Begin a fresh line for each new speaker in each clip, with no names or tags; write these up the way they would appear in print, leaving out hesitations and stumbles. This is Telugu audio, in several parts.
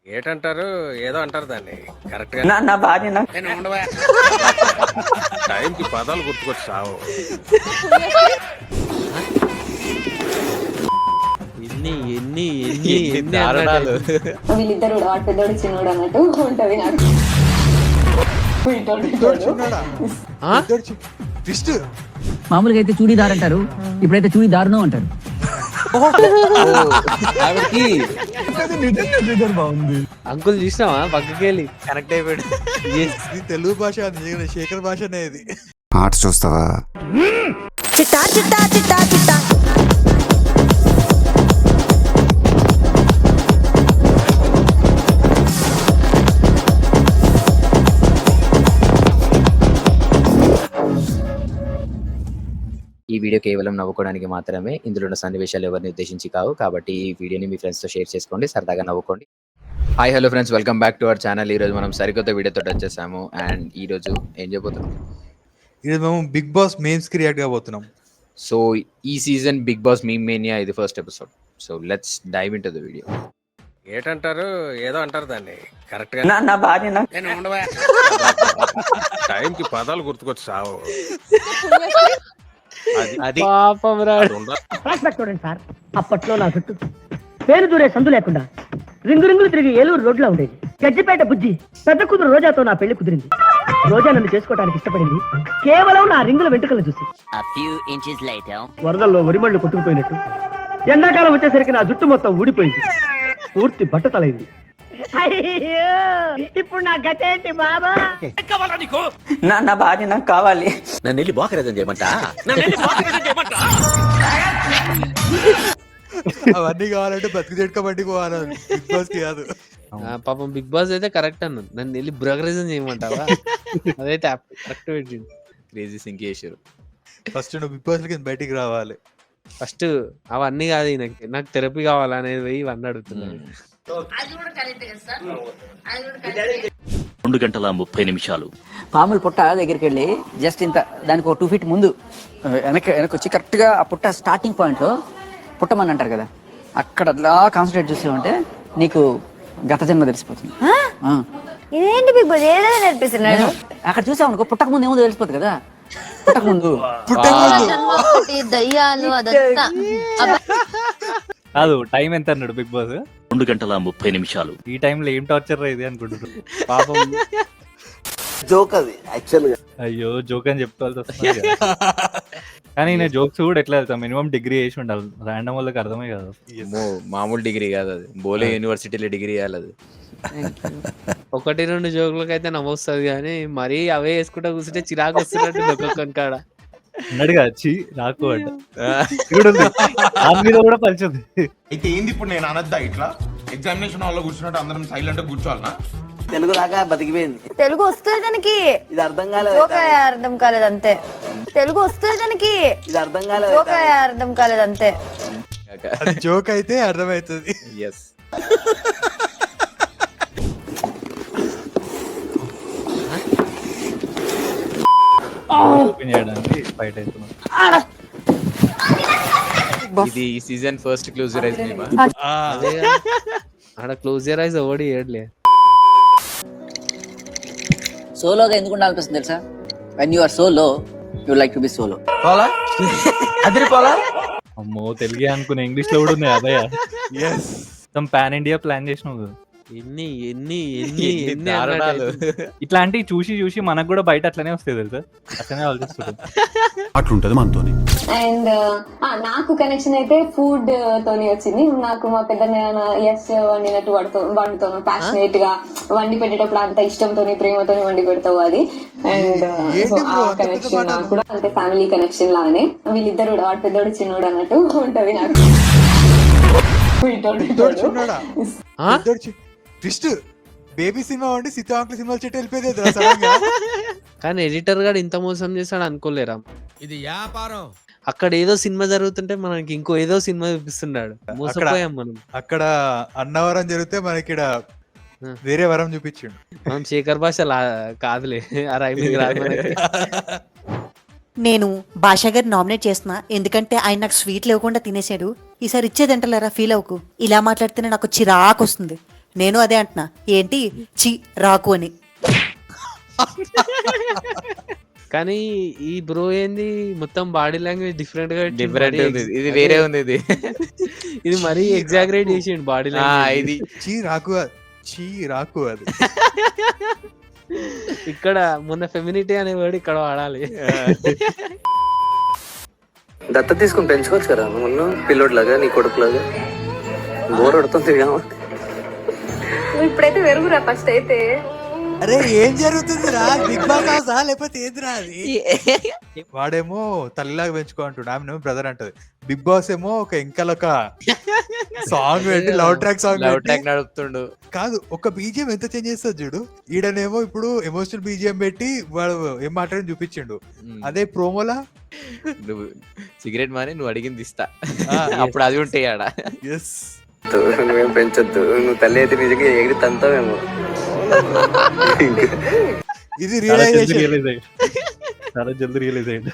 ఏటంటారు ఏదో అంటారు దాన్ని కరెక్ట్ గా
నా భార్య
టైంకి పదాలు గుర్తుకొచ్చి సావు.
ఎన్ని ఎన్ని ఎన్ని ఎన్ని దారుణాలు.
వీళ్ళిద్దరు కూడా వాడు పెద్దోడు చిన్నోడు అన్నట్టు ఉంటది నాకు.
మామూలుగా అయితే చూడీదార్ అంటారు, ఇప్పుడైతే చూడీదారును అంటారు.
బాగుంది అంకుల్ చూసినావా పక్కకి వెళ్ళి
కనెక్ట్ అయిపోయాడు.
ఇది తెలుగు భాష శేఖర్ భాష అనేది.
ఆర్ట్స్ చూస్తావా?
చిట్టా చిట్టా చిట్టా చిట్టా
ఈ వీడియో కేవలం నవ్వుకోవడానికి మాత్రమే. ఇందులో ఉన్న సన్నివేశాలు ఎవరిని ఉద్దేశించి కావు, కాబట్టి ఈ వీడియోని మీ ఫ్రెండ్స్తో షేర్ చేసుకోండి, సరదాగా నవ్వుకోండి. Hi hello friends, welcome back to our channel. ఈరోజు మనం సరికొత్త వీడియోతో వచ్చేసాము. అండ్ ఈరోజు ఏం చేయబోతున్నాం?
ఈరోజు మేము బిగ్ బాస్ మేమ్స్ కి రియాక్ట్ కాబోతున్నాం.
సో ఈ season Bigg Boss meme mania ఇది first episode. So let's dive in to the video.
ఏటంటారు ఏదో అంటారు దాన్ని కరెక్ట్ గా
నా భార్య
టైంకి పదాలు గుర్తుకొచ్చి సావు.
అది
పాపం రాడు.
చూడండి సార్, అప్పట్లో నా చుట్టూ పేరు దూరే సందు లేకుండా రింగు రింగులు తిరిగి ఏలూరు రోడ్లో ఉండేది. గజ్జిపేట బుజ్జి పెద్ద కూతురు రోజాతో నా పెళ్లి కుదిరింది. రోజా నన్ను చేసుకోవడానికి ఇష్టపడింది కేవలం నా రింగుల వెంట్రుకలు చూసి. వరదల్లో వరిమళ్ళు కొట్టుకుపోయినట్టు ఎండాకాలం వచ్చేసరికి నా జుట్టు మొత్తం ఊడిపోయింది, పూర్తి బట్టతలైంది. ఇప్పుడు నా గతేంటి బాబా? నా భార్య నాకు కావాలి.
నన్ను వెళ్ళి బాకరేజం చేయమంటా.
అవన్నీ కావాలంటే బతికి చెట్టుకోబట్టి పోవాలి, బిగ్ బాస్ కి కాదు.
పాపం బిగ్ బాస్ అయితే కరెక్ట్ అన్నాను, నన్ను వెళ్ళి బ్రోకరేజం చేయమంటావా? అదైతే కరెక్ట్ పెట్టింది.
క్రేజీ సింక్ చేసారు.
ఫస్ట్ నువ్వు బిగ్ బాస్ కింద బయటికి రావాలి.
ఫస్ట్ అవన్నీ కాదు, నాకు థెరపీ కావాలనేది పోయి ఇవన్నీ అడుగుతున్నాను.
2 గంటల 30 నిమిషాలు.
పాముల పుట్ట దగ్గరికి వెళ్ళి జస్ట్ ఇంత దానికి ఒక 2 feet ముందు వెనక్కి వచ్చి కరెక్ట్ గా ఆ పుట్ట స్టార్టింగ్ పాయింట్ లో పుట్టమని అంటారు కదా, అక్కడ అలా కాన్సన్ట్రేట్ చూసామంటే నీకు గత జన్మ తెలిసిపోతుంది.
ఇదేంటి బిగ్ బాస్ ఏదైనా నేర్పిస్తున్నాడు.
అక్కడ చూసావు అనుకో, పుట్టక ముందు ఏమో తెలిసిపోతుంది కదా. పుట్టక ముందు
దయ్యాలు అదంతా
కాదు, టైం ఎంత అన్నాడు బిగ్ బాస్?
2 గంటల 30 నిమిషాలు.
ఈ టైంలో ఏం టార్చర్ ఇది అనుకుంటున్నారు.
పాపం
జోక్ అది యాక్చువల్ గా.
అయ్యో జోక్ అని చెప్పుకోవాల్సి వస్తుంది. కానీ నేను జోక్స్ కూడా ఎట్లా వెళ్తాం, మినిమం డిగ్రీ చేసి ఉండాలి. ర్యాండమ్ వాళ్ళకి అర్థమే కాదు.
మామూలు డిగ్రీ కాదు అది, బోలే యూనివర్సిటీలో డిగ్రీ చేయాలి అది.
1-2 జోకులకి అయితే నమ్మొస్తుంది, కానీ మరీ అవే వేసుకుంటా కూర్చుంటే చిరాకు వస్తున్నట్టు ఒక్కొక్కని కాడ
అన్నాడుగా వచ్చి రాకు అంట. దాని మీద కూడా పరిచింది.
అయితే ఏంది ఇప్పుడు నేను అనద్దా ఇట్లా ఎగ్జామినేషన్ హాల్లో కూర్చున్నట్టు అందరం సైలెంట్ గా కూర్చోవాలనా?
తెలుగు దాకా బతికిపోయింది.
తెలుగు వస్తుంది దానికి,
ఇది అర్థం కాలేదు.
అర్థం కాలేదు అంతే. తెలుగు వస్తుంది దానికి,
ఇది అర్థం కాలేదు.
అర్థం కాలేదు అంతే.
అది జోక్ అయితే అర్థమవుతుంది.
ఎస్.
ఓపెన్ చేయడానికి ఫైట్ అవుతున్నాం.
ఇది ఈ సీజన్ ఫస్ట్ క్లోజర్ ఐస్ మీమా.
ఆడ క్లోజ్ యువర్ ఐస్ ఓడి ఏడ్లే.
సోలోగా ఎందుకు ఉండాలనిపిస్తుంది తెలుసా? When you are solo you like to be solo.
అమ్మో తెలుగే అనుకునే, ఇంగ్లీష్ లో కూడా ఉంది అదయ్య. మొత్తం పాన్ ఇండియా ప్లాన్ చేసినావు కదా.
ఎన్ని ఎన్ని ఎన్ని ఎన్ని
దారుణాలు.
ఇట్లాంటివి చూసి చూసి మనకు కూడా బయట అట్లనే వస్తాయి తెలుసా, అట్లనే ఆలోచిస్తుంది.
అట్లుంటది మనతోని.
అండ్ నాకు కనెక్షన్ అయితే ఫుడ్ తోని వచ్చింది. నాకు మా పెద్ద ఎస్ వండినట్టు వండుతాను, ప్యాషనేట్ గా వండి పెట్టేటప్పుడు అంత ఇష్టంతోని ప్రేమతోని వండి పెడతావు అది. అండ్ ఆ కనెక్షన్ నాకు కూడా అంటే ఫ్యామిలీ కనెక్షన్ లాగానే. వీళ్ళిద్దరు కూడా వాడు పెద్దోడు చిన్నోడు అన్నట్టు ఉంటది నాకు.
ట్విస్ట్ బేబీ సినిమా వండి సీతా అంకుల్ సినిమా చెట్టు వెళ్ళిపోయేది.
కానీ ఎడిటర్ గారు ఇంత మోసం చేస్తాడు అనుకోలేరా.
ఇది వ్యాపారం.
అక్కడ ఏదో సినిమా జరుగుతుంటే మనకి ఇంకో ఏదో సినిమా చూపిస్తున్నాడు. మోసపోయాం మనం.
అక్కడ అన్నవరం జరిగితే మనకి వేరే వరం చూపించిండు.
మనం శేఖర్ భాష కాదులే, ఆ రైమింగ్ రాదు మనకి.
నేను భాషా గారిని నామినేట్ చేస్తున్నా, ఎందుకంటే ఆయన నాకు స్వీట్ లేకుండా తినేసాడు. ఈసారి ఇచ్చేదంటలేరా ఫీల్ అవ్వకు. ఇలా మాట్లాడితేనే నాకు చిరాకు వస్తుంది. నేను అదే అంటున్నా, ఏంటి చి రాకు అని.
కానీ ఈ బ్రో ఏంది మొత్తం బాడీ లాంగ్వేజ్ డిఫరెంట్ గా
డిఫరెంట్ ఉంది, ఇది వేరే ఉంది. ఇది
ఇది మరీ ఎగ్జాగరేట్ చేసిండు బాడీ లాంగ్వేజ్.
ఇది
చీ రాకు అది
ఇక్కడ మొన్న ఫెమినిటీ అనే వర్డ్ ఇక్కడ వాడాలి.
దత్త తీసుకుని పెంచుకోవచ్చు కదా మొన్న పిల్లోడ్లాగా నీ కొడుకులాగా. బోర్ పడుతుంది
ఇప్పుడైతే వెరుగురా ఫస్ట్ అయితే.
అరే ఏం జరుగుతుందిరా, బిగ్ బాస్ హౌసా లేకపోతే ఏదిరా అది? వాడేమో తల్లిలాగా పెంచుకో అంటాడు, ఆమె బ్రదర్ అంటది. బిగ్ బాస్ ఏమో ఒక ఇంకలొక సాంగ్ పెట్టి లవ్ ట్రాక్
నడుపుతుండు.
కాదు, ఒక బీజిఎం ఎంత చేంజ్ చేస్తుంది చూడు. ఈడనేమో ఇప్పుడు ఎమోషనల్ బీజిఎం పెట్టి వాడు ఏం మాట్లాడని చూపించిండు. అదే ప్రోమోలా
నువ్వు సిగరెట్ మాని నువ్వు అడిగింది ఇస్తా, అప్పుడు అది ఉంటాయి ఆడ.
ఎస్,
నువ్వేం పెంచొద్దు, నువ్వు తల్లి అయితే నిజంగా ఎగిరి తంతావేమో.
ఇది రియలైజేషన్.
చాలా జల్దీ రియలైజ్ అయ్యింది.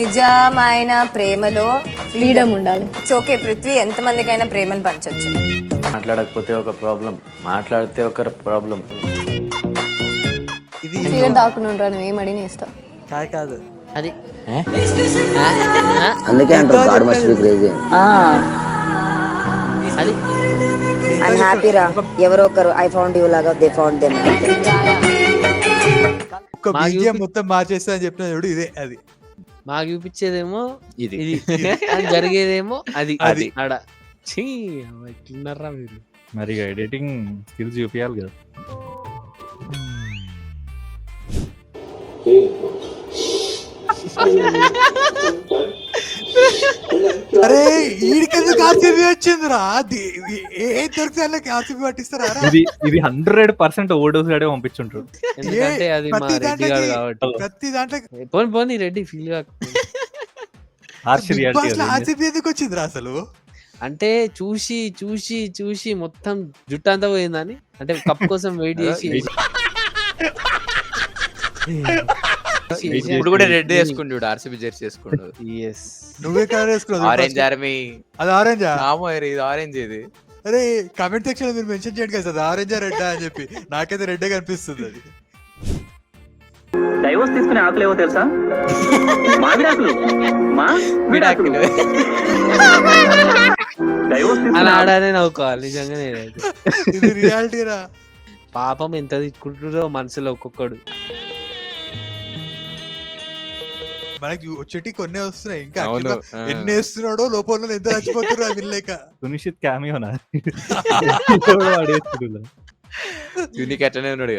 నిజమైన ప్రేమలో ఫ్రీడమ్ ఉండాలి. ఓకే పృథ్వీ, ఎంత మందికైనా ప్రేమను పంచొచ్చు.
మాట్లాడకపోతే ఒక ప్రాబ్లం, మాట్లాడితే ఒక ప్రాబ్లం.
ఇది
సిగరెట్ దాక్కుని ఉంటా, నువ్వేం అడిగిన ఇస్తావు.
కాదు
అది
అందుకే అంటారు గాడ్ మస్ట్ బి క్రేజీ.
అది
ఐఎమ్ హ్యాపీ రా, ఎవరో ఒకరు ఐ ఫౌండ్ యూ లాగా దే ఫౌండ్ దెమ్.
ఒక బీజిఎం మొత్తం మార్చేస్తా అని చెప్పిన చూడు, ఇదే అది.
మాకు చూపించేదేమో
ఇది
అని జరిగేదేమో అది
అది.
ఆడ ఛీ, ఎట్లున్నారా మీరు.
మరి ఎడిటింగ్ స్కిల్స్ చూపించాలి కదా.
అరే ఈడికెందుకు ఆర్సీబీ వచ్చిందిరా? ఏ దొరికితే ఆర్సీబీ పట్టిస్తారా?
ఇది 100% ఓవర్డోస్ గాడే పంపించుంటారు.
ఎందుకంటే అది మా రెడ్డి గాడు కాబట్టి.
ప్రతి దాంట్లో
పోనీ రెడ్డి ఫీల్ గా
ఆర్సీబీ ఎందుకు వచ్చిందిరా అసలు?
అంటే చూసి చూసి చూసి మొత్తం జుట్టు అంతా పోయిందని, అంటే కప్ కోసం వెయిట్ చేసి
ఇప్పుడు కూడా రెడ్ వేసుకుంటు, ఆర్సీబీ జెర్సీ వేసుకుంటు.
నువ్వే కలర్ వేసుకున్నావు,
ఆరెంజ్ ఆర్మీ.
అది ఆరెంజా?
ఇది ఆరెంజ్. ఇది
అరే కామెంట్ సెక్షన్ లో మీరు మెన్షన్ చేయండి కదా, అది ఆరెంజా రెడ్డా అని చెప్పి. నాకైతే రెడ్డే కనిపిస్తుంది. అది
డైవోర్స్ తీసుకునే ఆకులు ఏవో తెలుసా?
అలా ఆడానే నవ్వుకోవాలి నిజంగానే.
ఇది రియాలిటీరా.
పాపం ఎంత తిట్టుకుంటారో మనసులో ఒక్కొక్కడు.
మనకి వచ్చేటి కొన్ని వస్తున్నాయి, ఇంకా ఎన్ని వేస్తున్నాడో లోపల ఎంత చచ్చిపోతున్నా వినలేక.
సునిశ్చిత్ క్యామియోనా
యూనిక్ అట్లనే ఉన్నాడు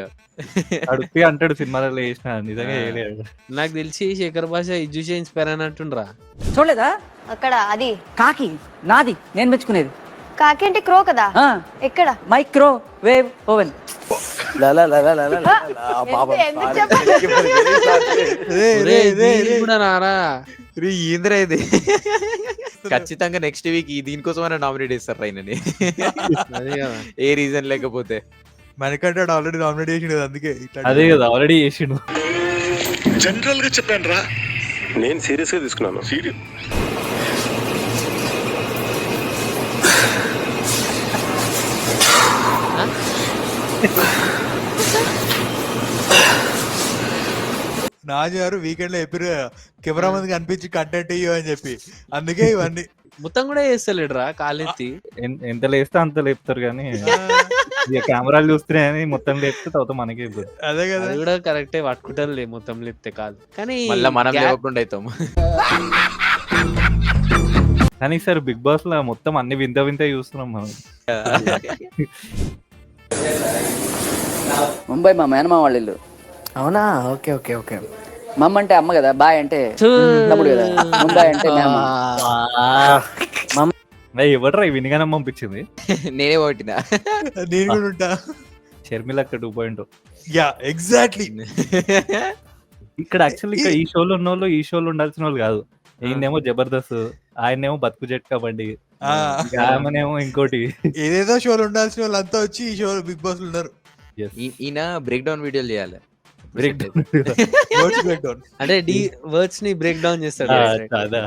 అడుగుతే అంటాడు సినిమాలలో వేసిన, నిజంగా వేయలేడు.
నాకు తెలిసి శేఖర్ భాష ఇది చూసి ఇన్స్పైర్ అయినట్టుండ్రా.
చూడలేదా
అక్కడ అది
కాకి? నాది, నేను మెచ్చుకునేది.
కాకి అంటే క్రో కదా, ఎక్కడ?
Microwave oven.
ఏంద్రా ఇది? ఖచ్చితంగా నెక్స్ట్ వీక్ దీనికోసమైనా నామినేట్ చేస్తారు రైనని, ఏ రీజన్ లేకపోతే.
మనకంటే ఆల్రెడీ నామినేట్ చేసిండు, అందుకే
అదే కదా ఆల్రెడీ చేసిండు.
జనరల్ గా చెప్పాను రా, నేను సీరియస్ గా తీసుకున్నాను. సీరియస్
నాజు గారు వీకెండ్ లో చెప్పారు కెమెరా ముందు కనిపించి కంటెంట్ ఇయ్యో అని చెప్పి, అందుకే ఇవన్నీ.
మొత్తం కూడా చేస్తలేడురా కాలెత్తి.
ఎంత లేస్తే అంత లేపుతారు కానీ కెమెరాలు చూస్తున్నాయని మొత్తం లేపితే తర్వాత మనకే ఇబ్బంది.
అదే కదా,
అది కూడా కరెక్టే, పట్టుకుంటారులే మొత్తం లేపితే కాదు. కానీ
మళ్ళీ మనం లేకుండా అవుతాము.
కానీ ఈసారి బిగ్ బాస్ లో మొత్తం అన్ని వింత వింత చూస్తున్నాం మనం.
ముంబై మా మేనమా వాళ్ళ ఇల్లు.
అవునా? Okay okay okay.
మమ్మ అంటే అమ్మ కదా, బాయ్ అంటే తమ్ముడు కదా, ముంబై అంటే
ఎవడరా వినిగానే పంపించింది?
నేనే కొట్టినా.
నేను కూడా ఉంటా.
షర్మిల అక్క 2.0.
Yeah exactly.
ఇక్కడ యాక్చువల్లీ ఈ షోలో ఉన్న వాళ్ళు ఈ షోలో ఉండాల్సిన వాళ్ళు కాదు. ఈయనేమో జబర్దస్త్, ఆయనేమో బతుకు జట్ కబడ్డీ, ఆమెనేమో ఇంకోటి
ఏదేదో షోలు ఉండాల్సిన వాళ్ళు అంతా వచ్చి ఈ షో బిగ్ బాస్ ఉన్నారు.
ఈయన బ్రేక్ డౌన్ వీడియోలు చేయాలి.
బ్రేక్
అంటే వర్డ్స్ ని బ్రేక్ డౌన్ చేస్తాడు.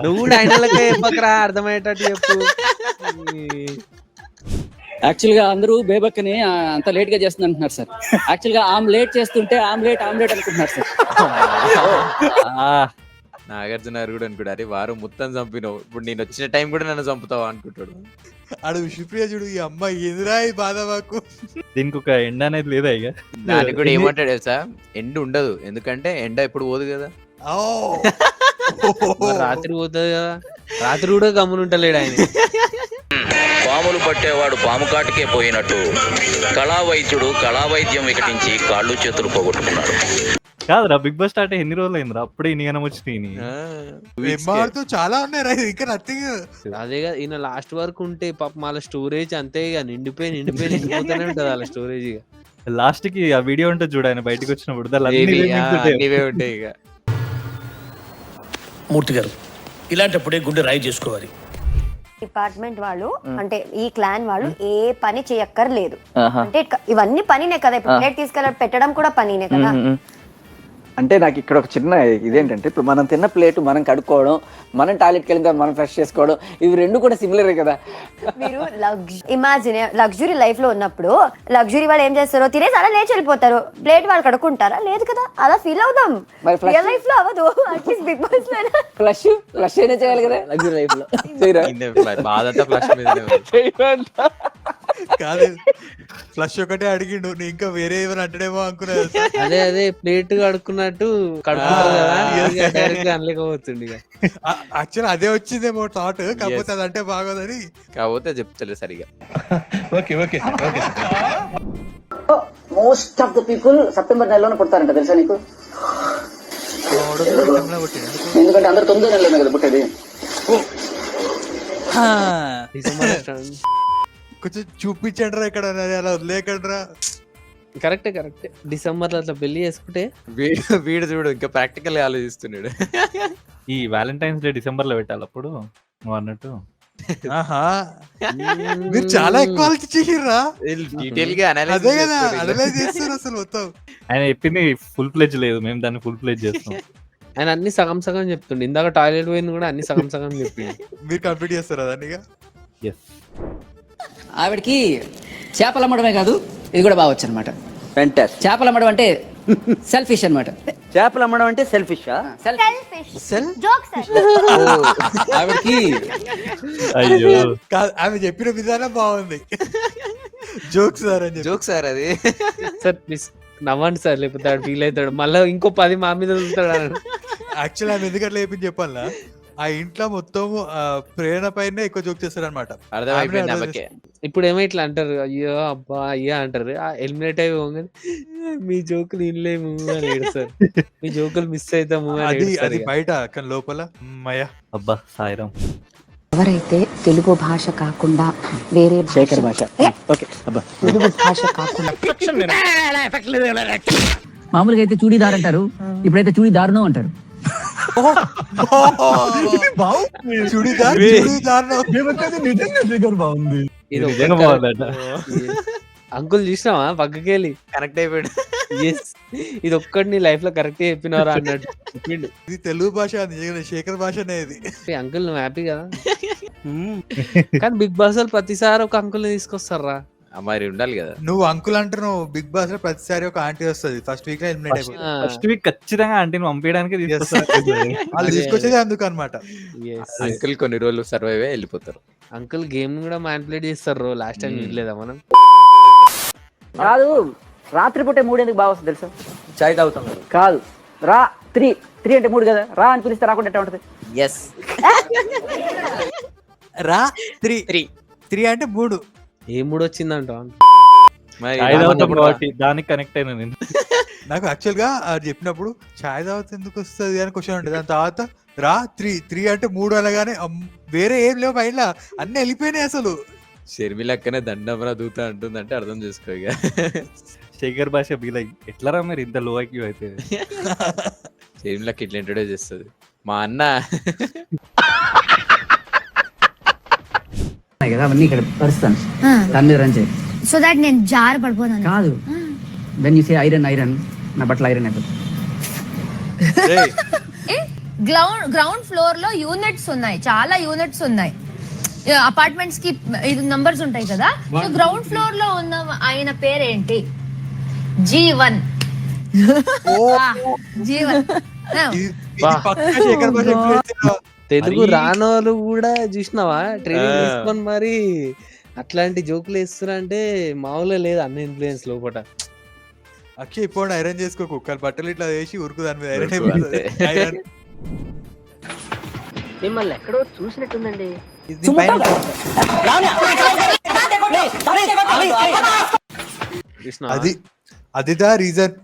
నువ్వు కూడా ఆయనలకే చెప్పకరా, అర్థమయ్యేటట్టు చెప్పు.
యాక్చువల్ గా అందరూ బేబక్కని అంత లేట్ గా చేస్తుంది అంటున్నారు సార్. యాక్చువల్ గా ఆమ్లెట్ చేస్తుంటే ఆమ్లెట్ అనుకుంటున్నారు సార్.
నాగార్జున గారు కూడా అనుకుంటారు, అరే వారు మొత్తం చంపినావు, ఇప్పుడు నేను వచ్చిన టైం కూడా నన్ను చంపుతావు అనుకుంటాడు.
ఆడు విష్ణుప్రియ చూడు, ఈ అమ్మాయి ఎదురా ఈ బాధ మాకు.
దీనికి ఒక ఎండ అనేది లేదా ఇక
దానికి కూడా ఏమంటాడు తెలుసా, ఎండ ఉండదు, ఎందుకంటే ఎండ ఎప్పుడు పోదు కదా.
రాత్రి పోతుంది కదా, రాత్రి కూడా గమ్మునుంటలేడు ఆయన.
పాములు పట్టేవాడు పాము కాటికే పోయినట్టు కళావైద్యుడు కళావైద్యం వికటించి కాళ్ళు చేతులు పోగొట్టుకున్నాడు.
కాదురా, బిగ్ బాస్ స్టార్ట్ ఎన్ని రోజులు అయిందిరా, అప్పుడే ఇన్ని గనం వచ్చినాయి.
చాలా ఉన్నాయి రా, ఇంకా నథింగ్.
అదే కదా, ఈయన లాస్ట్ వరకు ఉంటే పాప వాళ్ళ స్టోరేజ్ అంతే ఇక నిండిపోతూనే ఉంటది వాళ్ళ స్టోరేజ్. ఇక
లాస్ట్ కి ఆ వీడియో ఉంటుంది చూడు, ఆయన బయటకు వచ్చినప్పుడు
ఉంటాయి ఇక.
మూర్తి గారు, ఇలాంటప్పుడే గుండె రాయి చేసుకోవాలి.
డిపార్ట్మెంట్ వాళ్ళు అంటే ఈ క్లాన్ వాళ్ళు ఏ పని చేయక్కర్లేదు. అంటే ఇవన్నీ పనినే కదా, ఇప్పుడు ప్లేట్ తీసుకెళ్ళి పెట్టడం కూడా పనినే కదా.
అంటే నాకు ఇక్కడ ఒక చిన్న ఇదేంటంటే, ఇప్పుడు మనం తిన్న ప్లేట్ మనం కడుక్కోవడం, మనం టాయిలెట్కి వెళ్ళిన మనం ఫ్రెష్ చేసుకోవడం, ఇవి రెండు కూడా సిమిలరే కదా.
మీరు ఇమాజిన్ లగ్జరీ లైఫ్ లో ఉన్నప్పుడు లగ్జరీ వాళ్ళు ఏం చేస్తారో తినేసి అలా లేచి వెళ్ళిపోతారు. ప్లేట్ వాళ్ళు కడుక్కుంటారా? లేదు కదా, అలా ఫీల్ అవుదాం. రియల్ లైఫ్ లో అవ్వదు, అట్లీస్ట్ బిగ్ బాస్ లో
ఫ్లష్ అయినా చేయాలి కదా లగ్జరీ లైఫ్ లో.
బాధంతా ఫ్లష్ మీద
కాదు, ఫ్లష్ ఒకటే అడిగిండు, నేను ఇంకా వేరే ఏమైనా అంటాడేమో అనుకున్నాను.
అదే ప్లేట్ కడుక్కున్నట్టు కడుక్కుంటారు కదా, డైరెక్ట్ అనలేకపోతుంది.
యాక్చువల్ అదే వచ్చిందేమో థాట్, కాకపోతే అదంటే బాగోదని.
కాకపోతే చెప్తలే సరిగా.
Most of the people September నెలలోనే పుడతారంట, తెలుసా నీకు? ఎందుకంటే అందరు 9 నెలలోనే కదా పుట్టేది.
కొంచెం చూపించండి రా, ఇక్కడ అలా వదిలేకండి రా.
కరెక్టే డిసెంబర్ లో అట్లా పెళ్లి చేసుకుంటే
వీడు చూడు ఇంకా ప్రాక్టికల్ ఆలోచిస్తున్నాడు.
ఈ వ్యాలంటైన్స్ డే డిసెంబర్ లో పెట్టాలి అప్పుడు నువ్వు అన్నట్టు.
మీరు చాలా ఎక్కువ ఆలోచించేసిర్రా,
డీటెయిల్ గా
అదే కదా అనలైజ్ చేస్తారు అసలు మొత్తం.
ఆయన చెప్పింది ఫుల్ ప్లెజ్ లేదు, మేము దాన్ని ఫుల్ ప్లెజ్ చేస్తాం.
ఆయన అన్ని సగం చెప్తుండే, ఇందాక టాయిలెట్ పోయింది కూడా అన్ని సగం చెప్పింది.
మీరు కంప్లీట్ చేస్తారా దాన్ని?
ఆవిడకి చేపలు అమ్మడమే కాదు, ఇది కూడా బాగా వచ్చు అనమాట. చేపలు అమ్మడం అంటే సెల్ఫిష్ అనమాట. చేపలు అమ్మడం అంటే సెల్ఫిష్. ఆవిడకి
అయ్యో
ఆమె చెప్పిన విధానం బాగుంది. జోక్స్
సార్ అది
సార్ ప్లీజ్ నవ్వండి సార్, లేకపోతే ఆడు ఫీల్ అవుతాడు, మళ్ళీ ఇంకో 10 మా మీద వదులుతాడు.
యాక్చువల్ ఆమె ఎందుకంటే లేపని చెప్పాలా, ఆ ఇంట్లో మొత్తం ప్రేరణ పైన ఎక్కువ జోక్ చేస్తారు అనమాట.
ఇప్పుడు ఏమో ఇట్లా అంటారు, అయ్యో అబ్బా అయ్యా అంటారు, ఎలిమినేట్ అయి పోగానే మీ జోకులు ఇన్లేము అని ఏడుస్తారు, మీ జోకులు మిస్ అవుతాము
అది బయట, కానీ లోపల మయ.
అబ్బా సాయిరాం.
ఎవరైతే తెలుగు భాష కాకుండా వేరే
శేఖర్ భాష
తెలుగు భాష కాకుండా
మామూలుగా అయితే చూడీదార్ అంటారు, ఇప్పుడైతే చూడీదారును అంటారు.
అంకుల్ చూసినావా పక్కకెళ్ళి కరెక్ట్ అయిపోయాడు. ఇది ఒక్కటి నీ లైఫ్ లో కరెక్ట్ చెప్పినవరా అన్నట్టు చెప్పిండు.
ఇది తెలుగు భాష, శేఖర్ భాష అనేది.
అంకుల్ నువ్వు హ్యాపీ కదా? కానీ బిగ్ బాస్ వాళ్ళు ప్రతిసారి ఒక అంకుల్ ని తీసుకొస్తారా,
మరి ఉండాలి కదా.
నువ్వు అంకుల్ అంటున్నావు, బిగ్ బాస్ లో ప్రతిసారి ఒక ఆంటీ వస్తుంది, ఫస్ట్ వీక్ లో ఎలిమినేట్ అయిపోతుంది.
ఫస్ట్ వీక్ ఖచ్చితంగా ఆంటీని పంపించడానికి
వాళ్ళు తీసుకొచ్చేది అందుకు అనమాట.
అంకుల్ కొన్ని రోజులు సర్వైవ్ అయ్యి వెళ్ళిపోతారు.
అంకుల్ గేమ్ కూడా మ్యానిపులేట్ చేస్తారు. లాస్ట్ టైం వినలేదా మనం?
కాదు, రాత్రి పూటే 3 ఎందుకు బాగా వస్తుంది తెలుసా? చాయ్ తాగుతాం కాదు, రా 3 అంటే 3 కదా, రా అని పిలిస్తే రాకుండా ఎట్లా ఉంటది?
రా 3 అంటే 3.
ఏ 3 వచ్చిందంట
దానికి కనెక్ట్ అయినా నేను.
నాకు యాక్చువల్ గా చెప్పినప్పుడు చాయ్ తాగితే ఎందుకు వస్తుంది అని క్వశ్చన్ ఉంటుంది. దాని తర్వాత రా 3 అంటే 3 అనగానే వేరే ఏం లేవు, బయట అన్ని వెళ్ళిపోయినాయి. అసలు
షర్మిలక్కనే దండమరా దూతా అంటుందంటే అర్థం చేసుకో ఇక.
శేఖర్ భాష బీలై ఎట్లా రా మీరు ఇంత లో ఐక్యూ అయితే?
షర్మిలక్క ఇట్లా ఇంట్రొడ్యూస్ చేస్తుంది. మా అన్న
కదా అవన్నీ ఇక్కడ పరుస్తాను, దాని మీద రన్ చేయి.
సో దట్ నేను జార్ పడిపోతాను.
కాదు, వెన్ యూ సే ఐరన్ నా బట్టలు ఐరన్ అయిపోతుంది.
గ్రౌండ్ ఫ్లోర్ లో యూనిట్స్ ఉన్నాయి, చాలా యూనిట్స్ ఉన్నాయి. అపార్ట్మెంట్స్ కి ఇది నంబర్స్ ఉంటాయి కదా. సో గ్రౌండ్ ఫ్లోర్ లో ఉన్న ఆయన పేరేంటి? G1. G1.
తెలుగు రానోళ్ళు కూడా చూసినావా ట్రైనింగ్ తీసుకొని మరి అట్లాంటి జోకులు వేస్తున్నా అంటే మామూలుగా లేదు అన్న ఇన్ఫ్లుయెన్స్ లోపల.
అక్షయ్ ఇప్పుడు ఐరన్ చేసుకో, కుక్కలు బట్టలు ఇట్లా వేసి ఉరుకు దాని మీద ఐరన్ అయిపోతుంది.
మిమ్మల్ని ఎక్కడో చూసినట్టుందండి.
అది అదిదా రీజన్.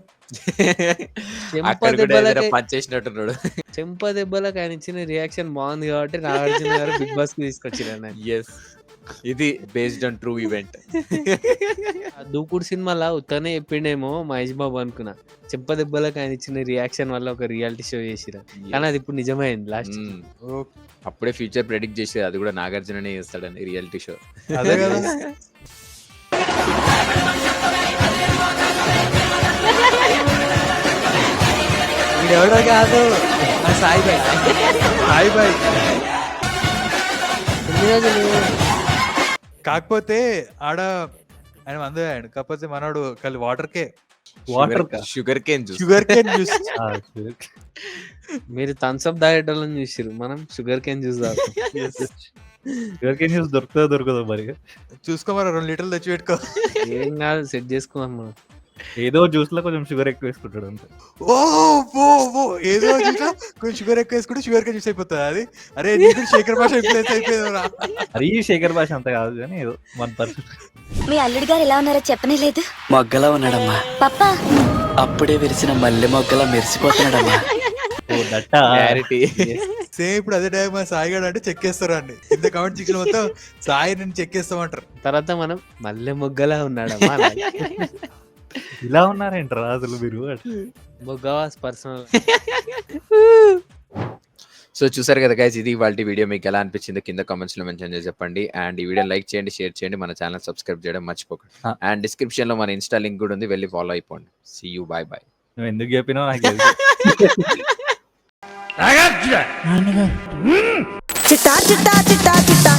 పనిచేసినట్టున్నాడు.
చెంప దెబ్బలకు ఆయన ఇచ్చిన రియాక్షన్ బాగుంది కాబట్టి నాగార్జున గారు బిగ్ బాస్ కి తీసుకొచ్చారు.
ఎస్, ఇది బేస్డ్ ఆన్ ట్రూ ఈవెంట్.
దూకుడు సినిమాలో ఉత్తనే చెప్పిండేమో మహేష్ బాబు అనుకున్నా. చెంప దెబ్బలకు ఆయన ఇచ్చిన రియాక్షన్ వల్ల ఒక రియాలిటీ షో చేసిరా, కానీ అది ఇప్పుడు నిజమైంది లాస్ట్.
అప్పుడే ఫ్యూచర్ ప్రెడిక్ట్ చేసేది అది కూడా నాగార్జుననే చేస్తాడని రియాలిటీ షో.
అదే కదా.
ఎవడో కాదు సాయి బాయ్.
Hi bye.
ఎన్ని రోజులు
కాకపోతే ఆడ ఆయన మందు ఆయన, కాకపోతే మనోడు కలిసి
షుగర్ కేన్ జ్యూస్.
మీరు థమ్స్అప్ తాగేటోళ్ళని చూసిరు, మనం షుగర్ కేన్ జ్యూస్ తాగుతాం.
షుగర్ కేన్ జ్యూస్ దొరకదో మరి.
చూసుకోమరా 2 లీటర్లు తెచ్చి పెట్టుకో.
ఏం కాదు, సెట్ చేసుకోమా.
ఏదో జ్యూస్ లో కొంచెం షుగర్ ఎక్కువ వేసుకుంటాడు అంతే.
ఏదో కొంచెం షుగర్ ఎక్కువ వేసుకుంటే షుగర్ కేన్ జ్యూస్ అయిపోతుంది అది. అరే నీకు శేఖర్ భాష ఇన్ఫ్లుయెన్స్ అయిపోయింది.
అది శేఖర్ భాష అంత కాదు కానీ ఏదో 1%.
మీ అల్లుడు గారు ఎలా ఉన్నారో చెప్పనే లేదు.
మొగ్గలా ఉన్నాడమ్మా.
పప్పా
అప్పుడే విరిసిన మల్లె మొగ్గలా మెరిసిపోతున్నాడమ్మా.
సేమ్ ఇప్పుడు అదే టైం సాయిగాడు అంటే చెక్ చేస్తారు అండి. కింద కామెంట్ సెక్షన్ మొత్తం సాయి నేను చెక్ చేస్తామంటారు.
తర్వాత మనం మల్లె మొగ్గలా ఉన్నాడమ్మా.
ఇలా ఉన్నారేంటారా అసలు మీరు?
మొగ్గవాస్ పర్సనల్.
సో చూసారు కదా గైస్, ఇది ఇవాల్టి వీడియో. మీకు ఎలా అనిపించిందో కింద కామెంట్స్ లో మెన్షన్ చేసి చెప్పండి. అండ్ ఈ వీడియో లైక్ చేయండి, షేర్ చేయండి, మన ఛానల్ సబ్స్క్రైబ్ చేయడం మర్చిపోకండి. అండ్ డిస్క్రిప్షన్ లో మన ఇన్స్టా లింక్ కూడా ఉంది, వెళ్ళి ఫాలో అయిపోండి. See you, bye bye.
నువ్వు ఎందుకు చెప్పినావు నాకు
చిట్టా చిట్టా చిట్టా చిట్టా